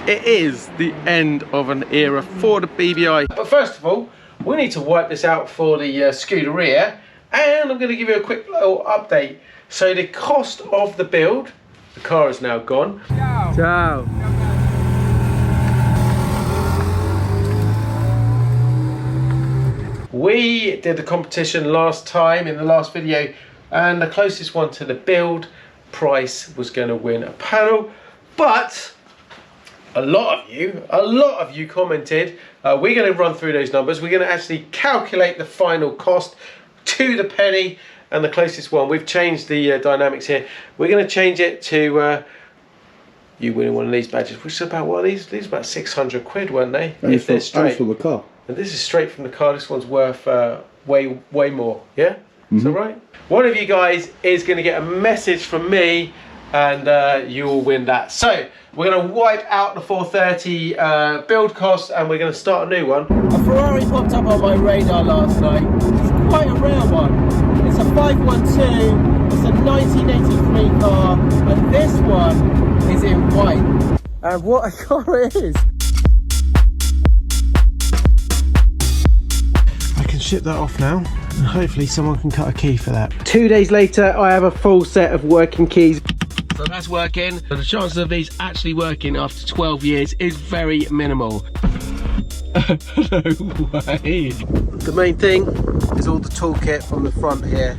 it is the end of an era for the BBI. But first of all, we need to wipe this out for the Scuderia, and I'm going to give you a quick little update. So the cost of the build, the car is now gone. Ciao. Ciao. We did the competition last time in the last video, and the closest one to the build price was going to win a panel, but a lot of you commented. We're going to run through those numbers. We're going to actually calculate the final cost to the penny, and the closest one, we've changed the dynamics here. We're going to change it to you winning one of these badges, which is about, what are these? These are about 600 quid, weren't they? And if they're straight from the car. And this is straight from the car. This one's worth way more. Yeah? Is that right? One of you guys is going to get a message from me, and you will win that. So we're going to wipe out the 430 build cost, and we're going to start a new one. A Ferrari popped up on my radar last night. It's quite a rare one. It's a 512. It's a 1983 car, and this one is in white. And what a car it is! I can ship that off now, and hopefully someone can cut a key for that. 2 days later, I have a full set of working keys. So that's working. But the chances of these actually working after 12 years is very minimal. No way. The main thing is all the toolkit from the front here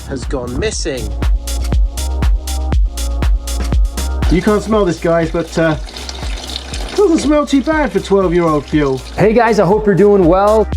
has gone missing. You can't smell this, guys, but it doesn't smell too bad for 12-year-old fuel. Hey guys, I hope you're doing well.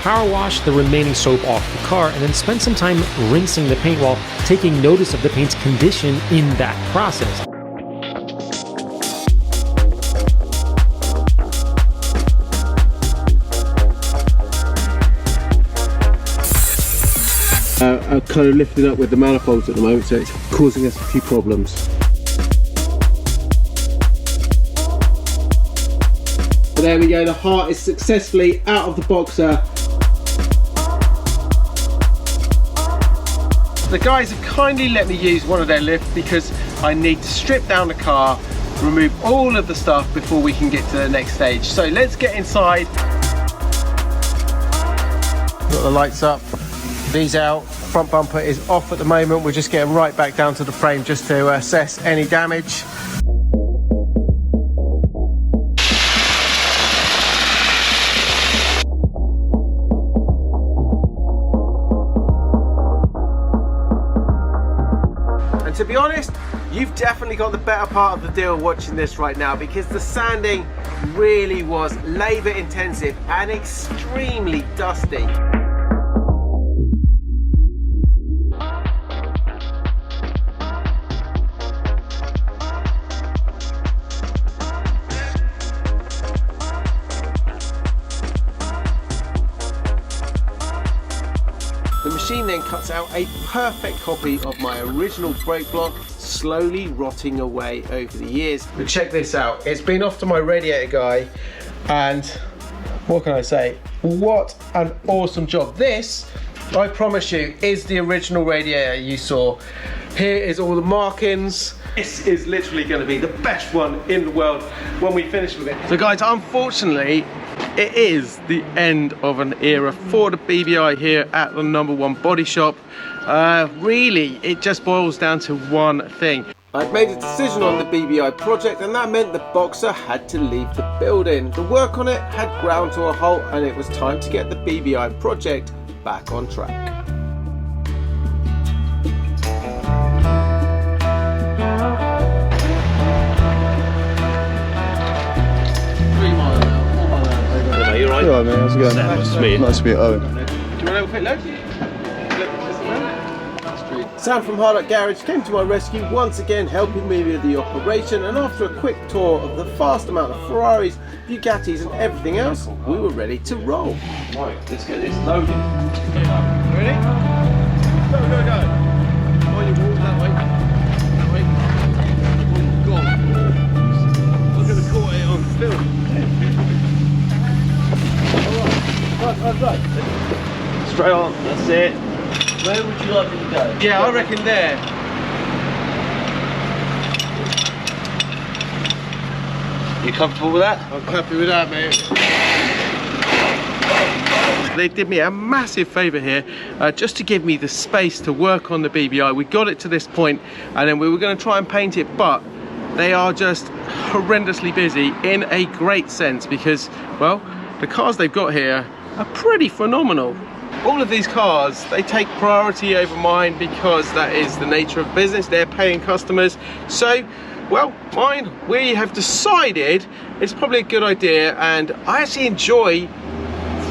Power wash the remaining soap off the car and then spend some time rinsing the paint while taking notice of the paint's condition in that process. I'm kind of lifting up with the manifolds at the moment, so it's causing us a few problems. But there we go, the heart is successfully out of the boxer. The guys have kindly let me use one of their lifts because I need to strip down the car, remove all of the stuff before we can get to the next stage. So let's get inside. Got the lights up, these out, front bumper is off at the moment. We're just getting right back down to the frame just to assess any damage. To be honest, you've definitely got the better part of the deal watching this right now, because the sanding really was labour intensive and extremely dusty. The machine then cuts out a perfect copy of my original brake block, slowly rotting away over the years. But check this out, it's been off to my radiator guy, and what can I say? What an awesome job. This, I promise you, is the original radiator you saw. Here is all the markings. This is literally going to be the best one in the world when we finish with it. So guys, unfortunately, it is the end of an era for the BBI here at the #1 body shop. Really, it just boils down to one thing. I'd made a decision on the BBI project, and that meant the Boxer had to leave the building. The work on it had ground to a halt, and it was time to get the BBI project back on track. You're right. Alright, mate, how's it going? Nice to meet you. Nice to meet you, Owen. Do you want to have a quick look? Sam from Hard Up Garage came to my rescue once again, helping me with the operation, and after a quick tour of the vast amount of Ferraris, Bugattis and everything else, we were ready to roll. Right, let's get this loaded. Ready? Go, go, go. Mind your wall that way. That way. Go. straight on. That's it. Where would you like me to go? Yeah, I reckon there. You comfortable with that? I'm happy with that, mate. They did me a massive favour here, just to give me the space to work on the BBI. We got it to this point, and then we were going to try and paint it, but they are just horrendously busy in a great sense, because, well, the cars they've got here are pretty phenomenal. All of these cars, they take priority over mine because that is the nature of business. They're paying customers. So, well, mine, we have decided it's probably a good idea, and I actually enjoy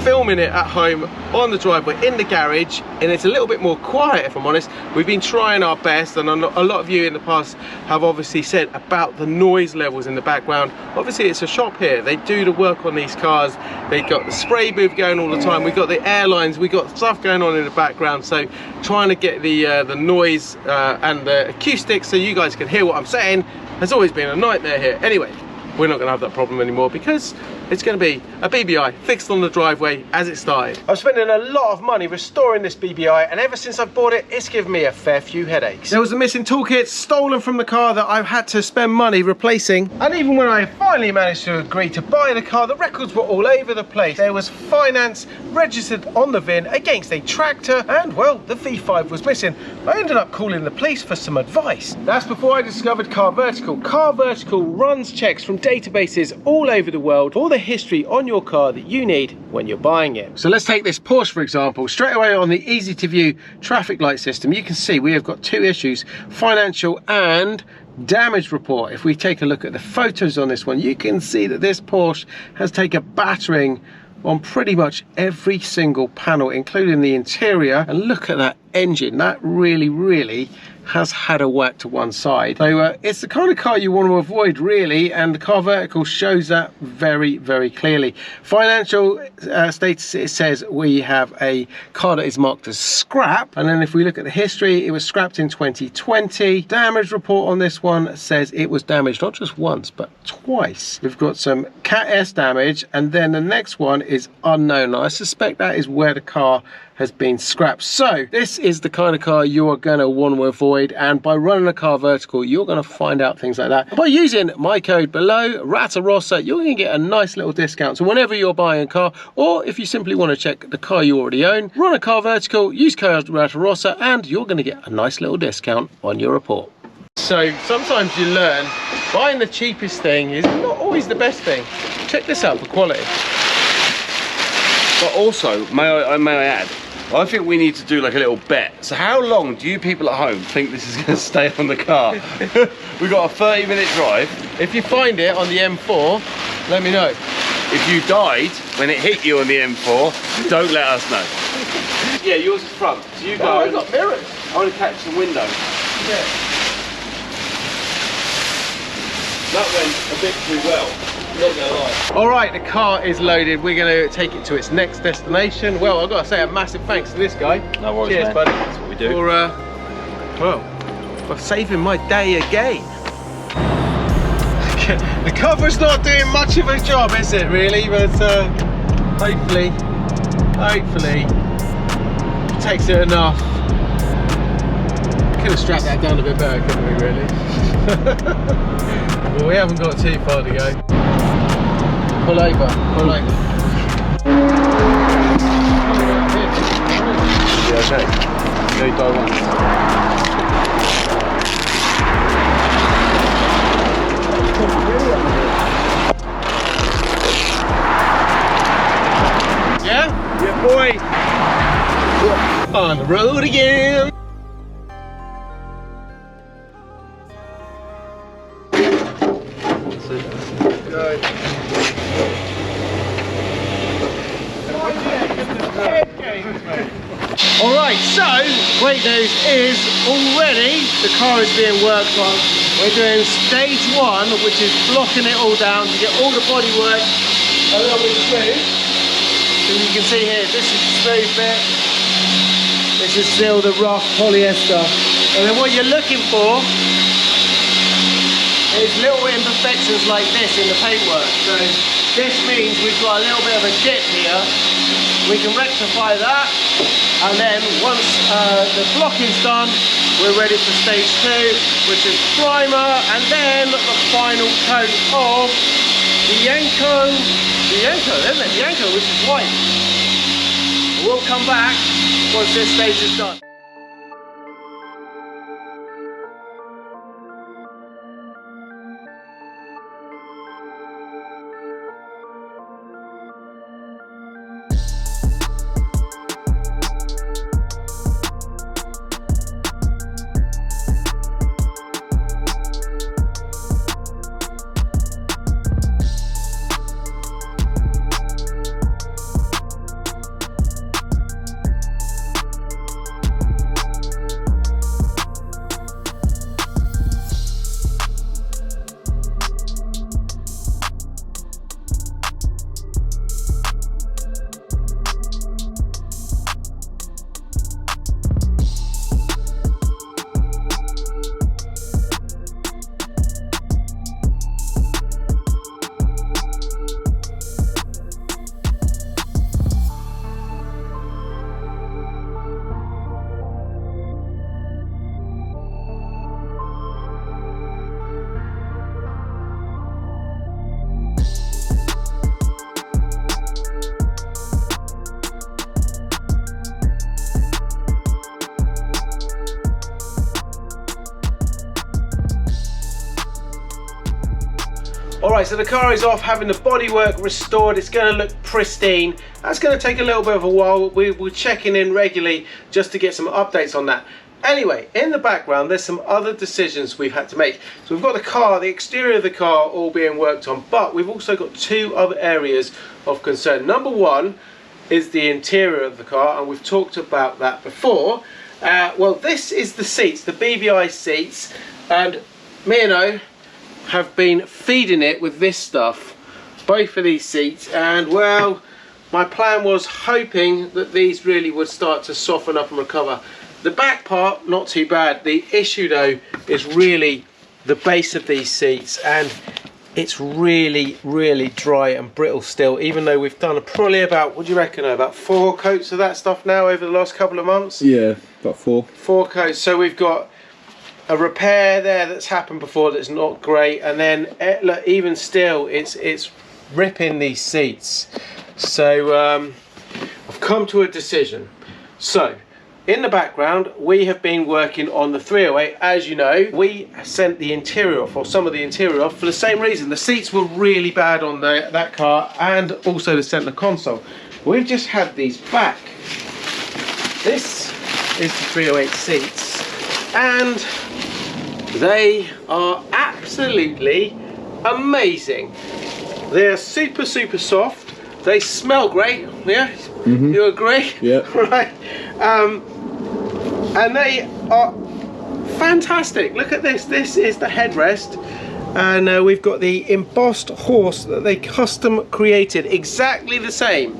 filming it at home on the driveway in the garage, and it's a little bit more quiet, if I'm honest. We've been trying our best, and a lot of you in the past have obviously said about the noise levels in the background. Obviously it's a shop here, they do the work on these cars, they've got the spray booth going all the time, we've got the airlines, we've got stuff going on in the background, so trying to get the noise and the acoustics so you guys can hear what I'm saying has always been a nightmare here. Anyway, we're not going to have that problem anymore because it's going to be a BBI fixed on the driveway as it started. I'm spending a lot of money restoring this BBI, and ever since I bought it, it's given me a fair few headaches. There was a missing toolkit stolen from the car that I've had to spend money replacing, and even when I finally managed to agree to buy the car, the records were all over the place. There was finance registered on the VIN against a tractor, and well, the V5 was missing. I ended up calling the police for some advice. That's before I discovered Car Vertical. Car Vertical runs checks from databases all over the world, all the history on your car that you need when you're buying it. So let's take this Porsche for example. Straight away on the easy to view traffic light system, you can see we have got two issues: financial and damage report. If we take a look at the photos on this one, you can see that this Porsche has taken a battering on pretty much every single panel, including the interior. And look at that engine, that really has had a whack to one side. So it's the kind of car you want to avoid, really, and the Car Vertical shows that very clearly. Financial status, it says we have a car that is marked as scrap, and then if we look at the history, it was scrapped in 2020. Damage report on this one says it was damaged not just once but twice. We've got some Cat S damage, and then the next one is unknown. I suspect that is where the car has been scrapped. So this is the kind of car you are going to want to avoid, and by running a Car Vertical you're going to find out things like that. By using my code below, Ratarossa, you're going to get a nice little discount. So whenever you're buying a car, or if you simply want to check the car you already own, run a Car Vertical, use code Ratarossa, and you're going to get a nice little discount on your report. So sometimes you learn buying the cheapest thing is not always the best thing. Check this out for quality. But also, may I add, I think we need to do like a little bet. So how long do you people at home think this is going to stay on the car? We've got a 30-minute drive. If you find it on the M4, let me know. If you died when it hit you on the M4, don't let us know. Yeah, yours is front. So you go. Oh, I've got mirrors. I want to catch the window. Yeah. That went a bit too well. Not gonna lie. All right, the car is loaded. We're going to take it to its next destination. Well, I've got to say a massive thanks to this guy. No worries, cheers, man. buddy. That's what we do. For saving my day again. The cover's not doing much of a job, is it, really? But hopefully, takes it enough. Could have strapped that down a bit better, couldn't we, really? Well, we haven't got too far to go. Pull over, pull over. Yeah, okay. No, don't want it. Yeah? Yeah, boy. On the road again. Alright, so great news is already the car is being worked on. We're doing stage 1, which is blocking it all down to get all the bodywork a little bit smooth. So you can see here, this is the smooth bit. This is still the rough polyester. And then what you're looking for is little imperfections like this in the paintwork. So this means we've got a little bit of a dip here. We can rectify that, and then once the block is done, we're ready for stage 2, which is primer, and then the final coat of the Yanko, isn't it? Yanko, which is white. We'll come back once this stage is done. Alright, so the car is off, having the bodywork restored. It's going to look pristine. That's going to take a little bit of a while. We're checking in regularly just to get some updates on that. Anyway, in the background, there's some other decisions we've had to make. So we've got the car, the exterior of the car all being worked on, but we've also got 2 other areas of concern. Number 1 is the interior of the car, and we've talked about that before. Well, this is the seats, the BBI seats, and me and O have been feeding it with this stuff, both of these seats, and well, my plan was hoping that these really would start to soften up and recover. The back part, not too bad. The issue though is really the base of these seats, and it's really dry and brittle still, even though we've done probably about, what do you reckon, about 4 coats of that stuff now over the last couple of months? Yeah, about 4. 4 coats. So we've got a repair there that's happened before that's not great, and then look, even still it's ripping these seats. So I've come to a decision. So in the background we have been working on the 308. As you know, we sent the interior off, or some of the interior off, for the same reason. The seats were really bad on that car, and also the centre console. We've just had these back. This is the 308 seats, and they are absolutely amazing. They're super soft. They smell great. Yeah, you agree? Yeah. Right. And they are fantastic. Look at this. This is the headrest, and we've got the embossed horse that they custom created, exactly the same.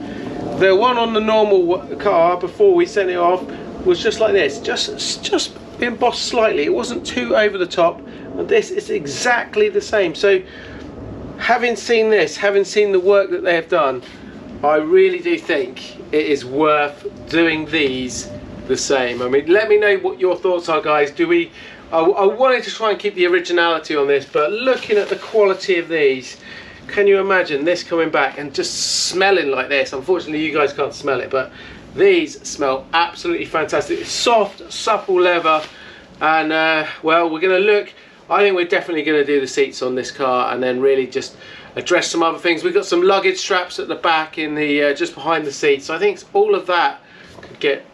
The one on the normal car before we sent it off was just like this, just embossed slightly. It wasn't too over the top, and this is exactly the same. So having seen this, having seen the work that they have done, I really do think it is worth doing these the same. I mean, let me know what your thoughts are, guys. I wanted to try and keep the originality on this, but looking at the quality of these, can you imagine this coming back and just smelling like this? Unfortunately you guys can't smell it, but these smell absolutely fantastic. It's soft, supple leather, and well, we're going to look. I think we're definitely going to do the seats on this car, and then really just address some other things. We've got some luggage straps at the back in the just behind the seats. So I think all of that could get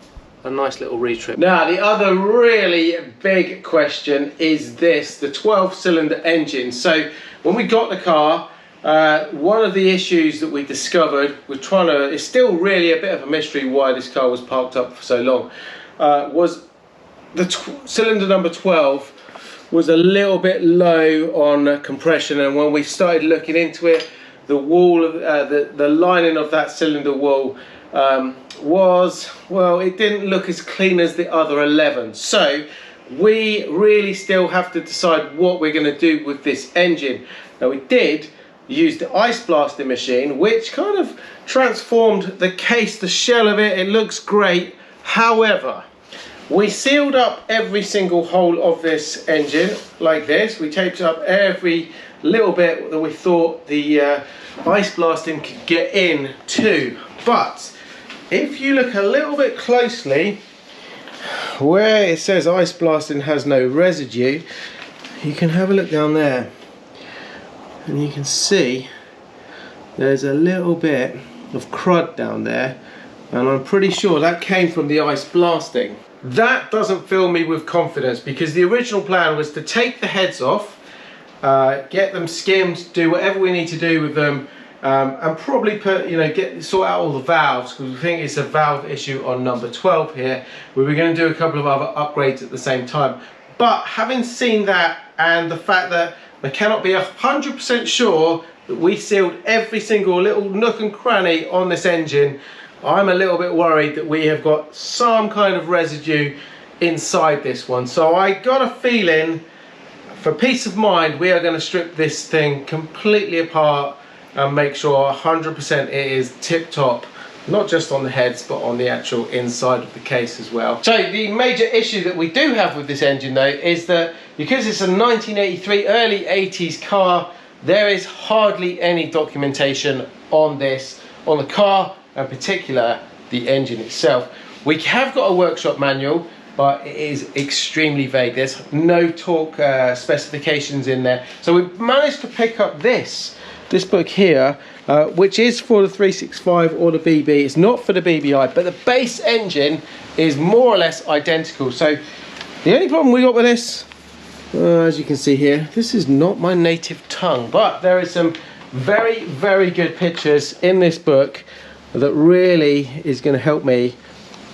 a nice little retrip. Now, the other really big question is this: the 12-cylinder engine. So when we got the car, one of the issues that we discovered, it's still really a bit of a mystery why this car was parked up for so long, was the cylinder number 12 was a little bit low on compression, and when we started looking into it, the wall of the lining of that cylinder wall was, well, it didn't look as clean as the other 11. So we really still have to decide what we're going to do with this engine. Now, we did use the ice blasting machine, which kind of transformed the case, the shell of it. It looks great. However, we sealed up every single hole of this engine like this. We taped up every little bit that we thought the ice blasting could get in to. But if you look a little bit closely where it says ice blasting has no residue, you can have a look down there and you can see there's a little bit of crud down there, and I'm pretty sure that came from the ice blasting. That doesn't fill me with confidence, because the original plan was to take the heads off, get them skimmed, do whatever we need to do with them, and probably put, sort out all the valves, because we think it's a valve issue on number 12 here. We were going to do a couple of other upgrades at the same time. But having seen that, and the fact that I cannot be 100% sure that we sealed every single little nook and cranny on this engine, I'm a little bit worried that we have got some kind of residue inside this one. So I got a feeling, for peace of mind, we are going to strip this thing completely apart and make sure 100% it is tip top, not just on the heads but on the actual inside of the case as well. So the major issue that we do have with this engine though is that because it's a 1983 early 80s car, there is hardly any documentation on this, on the car, in particular the engine itself. We have got a workshop manual, but it is extremely vague. There's no torque specifications in there. So we've managed to pick up this book here, which is for the 365 or the BB. It's not for the BBI, but the base engine is more or less identical. So the only problem we got with this, as you can see here, this is not my native tongue, but there is some very, very good pictures in this book that really is going to help me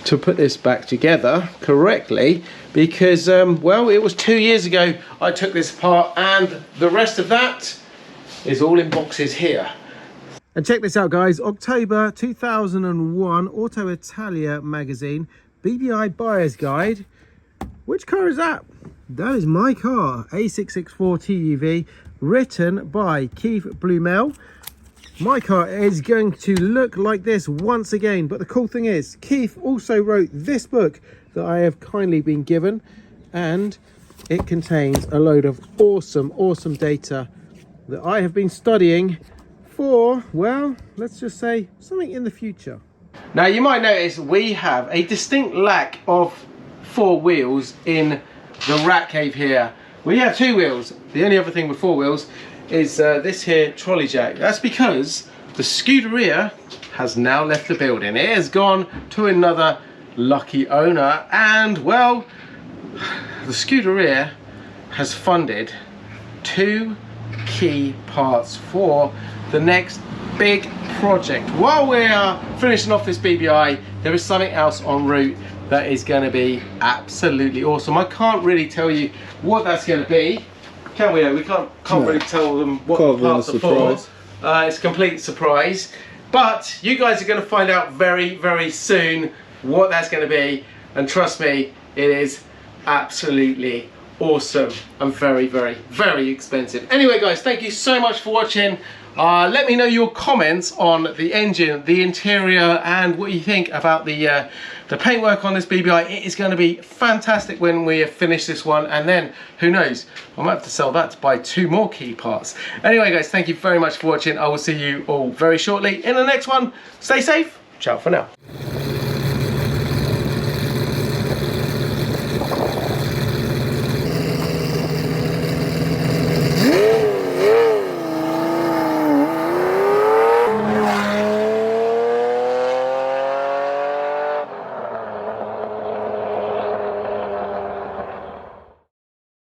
to put this back together correctly, because well, it was 2 years ago I took this apart, and the rest of that is all in boxes here. And check this out guys, October 2001 Auto Italia magazine, BBI buyer's guide. Which car is that? That is my car, A664 TUV, written by Keith Blumel. My car is going to look like this once again, but the cool thing is Keith also wrote this book that I have kindly been given, and it contains a load of awesome data that I have been studying for, well, let's just say something in the future. Now you might notice we have a distinct lack of 4 wheels in the rat cave here. We have 2 wheels. The only other thing with 4 wheels is this here trolley jack. That's because the Scuderia has now left the building. It has gone to another lucky owner, and well, the Scuderia has funded 2 key parts for the next big project. While we are finishing off this BBI, there is something else en route that is going to be absolutely awesome. I can't really tell you what that's going to be, can we? We can't really tell them what the parts are for. It's a complete surprise, but you guys are going to find out very, very soon what that's going to be, and trust me, it is absolutely awesome and very, very, very expensive. Anyway guys, thank you so much for watching. Let me know your comments on the engine, the interior, and what you think about the paintwork on this BBI. It is going to be fantastic when we have finished this one, and then who knows, I might have to sell that to buy 2 more key parts. Anyway guys, thank you very much for watching. I will see you all very shortly in the next one. Stay safe. Ciao for now.